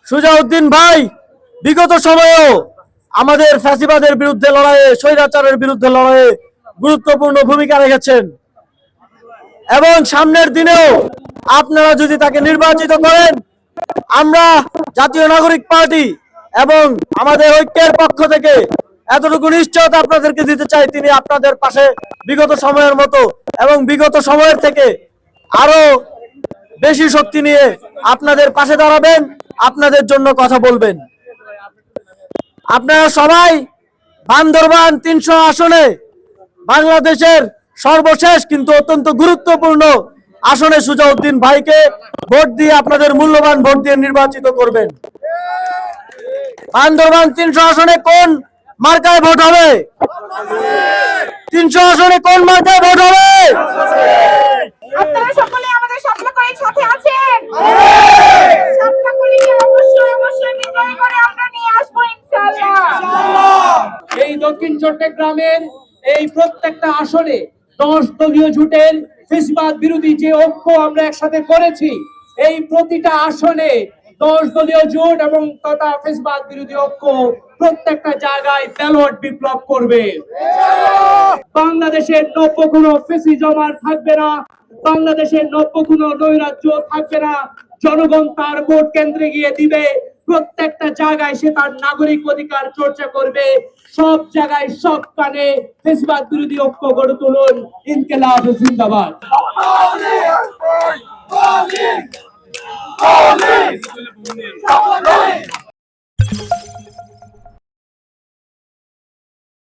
সুজাউদ্দিন ভাই বিগত সময়েও আমাদের ফ্যাসিবাদের বিরুদ্ধে লড়াইয়ে, স্বৈরাচারের বিরুদ্ধে লড়াইয়ে গুরুত্বপূর্ণ ভূমিকা রেখেছেন এবং সামনের দিনেও আপনারা যদি তাকে নির্বাচিত করেন, আমরা জাতীয় নাগরিক পার্টি এবং আমাদের ঐক্যের পক্ষ থেকে এতটুকু নিশ্চয়তা আপনাদেরকে দিতে চাই, তিনি আপনাদের পাশে বিগত সময়ের মতো এবং বিগত সময়ের থেকে আরো বেশি শক্তি নিয়ে আপনাদের পাশে দাঁড়াবেন, আপনাদের জন্য কথা বলবেন। আপনারা সবাই বান্দরবান ৩০০ আসনে বাংলাদেশের সর্বশেষ কিন্তু অত্যন্ত গুরুত্বপূর্ণ আসনে সুজাউদ্দিন ভাইকে ভোট দিয়ে, আপনাদের মূল্যবান ভোট দিয়ে নির্বাচিত করবেন। বান্দরবান ৩০০ আসনে কোন মার্কায় ভোট হবে? ৩০০ আসনে কোন মার্কায় ভোট হবে? আপনারা সকলে আমাদের স্বপ্নকলির সাথে আছেন। স্বপ্নকলিকে অবশ্যই বিজয় করে আমরা নিয়ে আসবো ইনশাআল্লাহ। এই দক্ষিণ চট্টগ্রামের এই প্রত্যেকটা আসনে 10 দলীয় জোটের ফ্যাসিবাদ বিরোধী যে ঐক্য আমরা একসাথে করেছি, এই প্রতিটা আসনে 10 দলীয় জোট এবং তথা ফ্যাসিবাদ বিরোধী ঐক্য প্রত্যেকটা জায়গায় ব্যালট বিপ্লব করবে। বাংলাদেশের নব্য কোনো ফ্যাসিজম আর থাকবে না, বাংলাদেশের নব্য কোনো নৈরাজ্য থাকবে না। জনগণ তার ভোট কেন্দ্রে গিয়ে দিবে, প্রত্যেকটা জায়গায় সে তার নাগরিক অধিকার চর্চা করবে। সব জায়গায় সব কানে ফ্যাসিবাদ বিরোধী ঐক্য গড়ে তুলুন। ইনকিলাব জিন্দাবাদ।